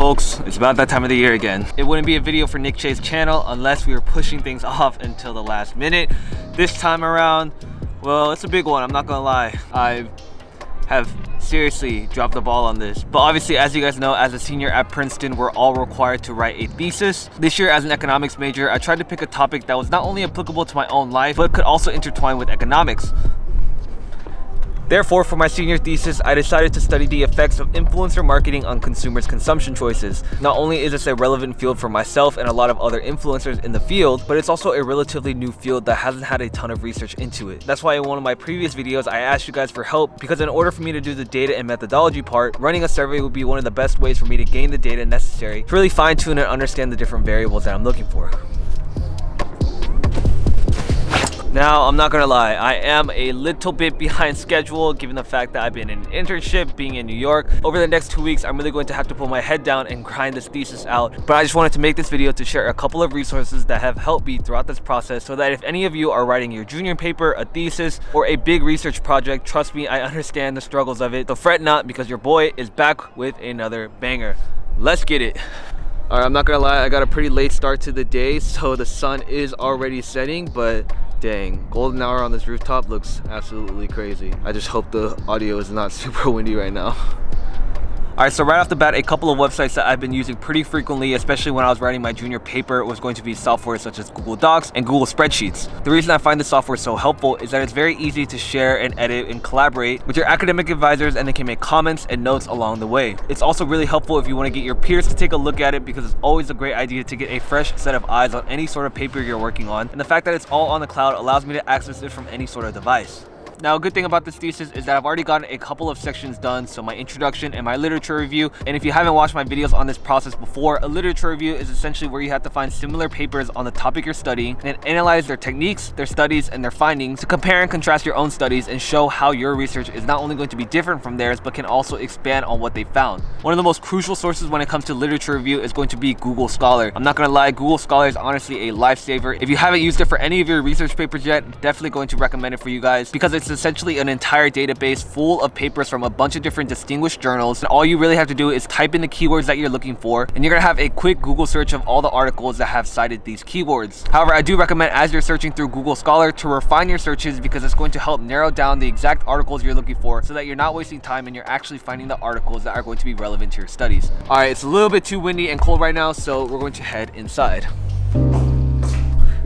folks, it's about that time of the year again. It wouldn't be a video for Nick Chae's channel unless we were pushing things off until the last minute. This time around, well, it's a big one, I'm not gonna lie. I have seriously dropped the ball on this. But obviously, as you guys know, as a senior at Princeton, we're all required to write a thesis. This year, as an economics major, I tried to pick a topic that was not only applicable to my own life, but could also intertwine with economics. Therefore, for my senior thesis, I decided to study the effects of influencer marketing on consumers' consumption choices. Not only is this a relevant field for myself and a lot of other influencers in the field, but it's also a relatively new field that hasn't had a ton of research into it. That's why in one of my previous videos, I asked you guys for help, because in order for me to do the data and methodology part, running a survey would be one of the best ways for me to gain the data necessary to really fine-tune and understand the different variables that I'm looking for. Now, I'm not gonna lie, I am a little bit behind schedule given the fact that I've been in an internship, being in New York. Over the next 2 weeks, I'm really going to have to put my head down and grind this thesis out. But I just wanted to make this video to share a couple of resources that have helped me throughout this process, so that if any of you are writing your junior paper, a thesis, or a big research project, trust me, I understand the struggles of it. So fret not, because your boy is back with another banger. Let's get it. All right, I'm not gonna lie, I got a pretty late start to the day, so the sun is already setting, but dang, golden hour on this rooftop looks absolutely crazy. I just hope the audio is not super windy right now. Alright, so right off the bat, a couple of websites that I've been using pretty frequently, especially when I was writing my junior paper, was going to be software such as Google Docs and Google Spreadsheets. The reason I find this software so helpful is that it's very easy to share and edit and collaborate with your academic advisors, and they can make comments and notes along the way. It's also really helpful if you want to get your peers to take a look at it, because it's always a great idea to get a fresh set of eyes on any sort of paper you're working on, and the fact that it's all on the cloud allows me to access it from any sort of device. Now, a good thing about this thesis is that I've already gotten a couple of sections done, so my introduction and my literature review. And if you haven't watched my videos on this process before, a literature review is essentially where you have to find similar papers on the topic you're studying and analyze their techniques, their studies, and their findings to compare and contrast your own studies and show how your research is not only going to be different from theirs, but can also expand on what they found. One of the most crucial sources when it comes to literature review is going to be Google Scholar. I'm not gonna lie, Google Scholar is honestly a lifesaver. If you haven't used it for any of your research papers yet, definitely going to recommend it for you guys, because it's essentially an entire database full of papers from a bunch of different distinguished journals, and all you really have to do is type in the keywords that you're looking for, and you're gonna have a quick Google search of all the articles that have cited these keywords. However, I do recommend, as you're searching through Google Scholar, to refine your searches, because it's going to help narrow down the exact articles you're looking for, so that you're not wasting time and you're actually finding the articles that are going to be relevant to your studies. All right, it's a little bit too windy and cold right now, so we're going to head inside.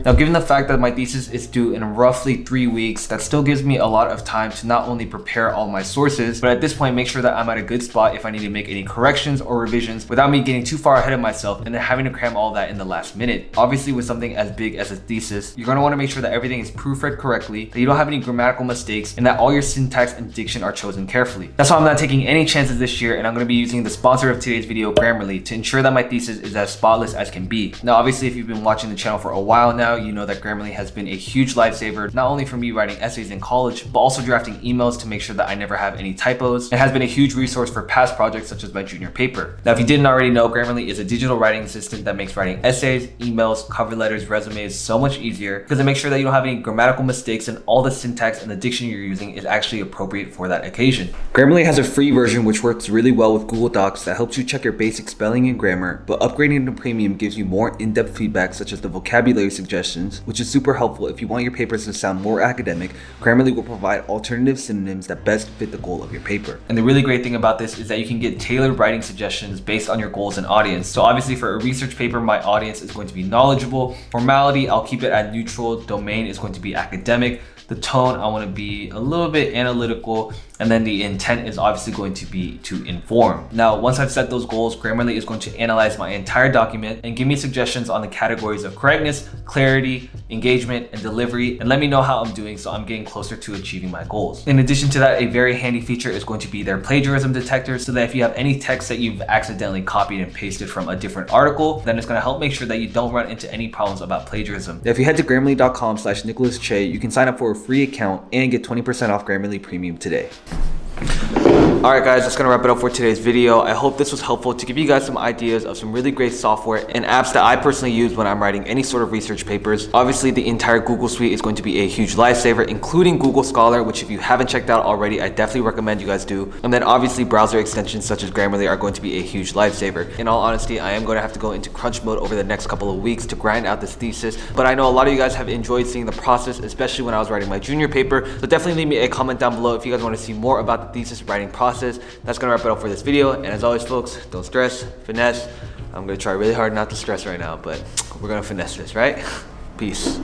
Now, given the fact that my thesis is due in roughly 3 weeks, that still gives me a lot of time to not only prepare all my sources, but at this point make sure that I'm at a good spot if I need to make any corrections or revisions without me getting too far ahead of myself and then having to cram all that in the last minute. Obviously, with something as big as a thesis, you're gonna wanna make sure that everything is proofread correctly, that you don't have any grammatical mistakes, and that all your syntax and diction are chosen carefully. That's why I'm not taking any chances this year, and I'm gonna be using the sponsor of today's video, Grammarly, to ensure that my thesis is as spotless as can be. Now, obviously, if you've been watching the channel for a while now, you know that Grammarly has been a huge lifesaver, not only for me writing essays in college, but also drafting emails to make sure that I never have any typos. It has been a huge resource for past projects such as my junior paper. Now, if you didn't already know, Grammarly is a digital writing assistant that makes writing essays, emails, cover letters, resumes so much easier, because it makes sure that you don't have any grammatical mistakes and all the syntax and the diction you're using is actually appropriate for that occasion. Grammarly has a free version which works really well with Google Docs that helps you check your basic spelling and grammar, but upgrading to premium gives you more in-depth feedback such as the vocabulary suggestions, which is super helpful if you want your papers to sound more academic. Grammarly will provide alternative synonyms that best fit the goal of your paper. And the really great thing about this is that you can get tailored writing suggestions based on your goals and audience. So obviously for a research paper, my audience is going to be knowledgeable. Formality, I'll keep it at neutral. Domain is going to be academic. The tone, I want to be a little bit analytical, and then the intent is obviously going to be to inform. Now, once I've set those goals, Grammarly is going to analyze my entire document and give me suggestions on the categories of correctness, clarity, engagement, and delivery, and let me know how I'm doing so I'm getting closer to achieving my goals. In addition to that, a very handy feature is going to be their plagiarism detector, so that if you have any text that you've accidentally copied and pasted from a different article, then it's going to help make sure that you don't run into any problems about plagiarism. Now, if you head to grammarly.com/Nicolas Chae, you can sign up for a free account and get 20% off Grammarly Premium today. Alright guys, that's gonna wrap it up for today's video. I hope this was helpful to give you guys some ideas of some really great software and apps that I personally use when I'm writing any sort of research papers. Obviously, the entire Google suite is going to be a huge lifesaver, including Google Scholar, which if you haven't checked out already, I definitely recommend you guys do. And then obviously browser extensions such as Grammarly are going to be a huge lifesaver. In all honesty, I am going to have to go into crunch mode over the next couple of weeks to grind out this thesis, but I know a lot of you guys have enjoyed seeing the process, especially when I was writing my junior paper. So definitely leave me a comment down below if you guys want to see more about the thesis writing process. That's gonna wrap it up for this video, and as always folks, don't stress, finesse. I'm gonna try really hard not to stress right now, but we're gonna finesse this, right? Peace.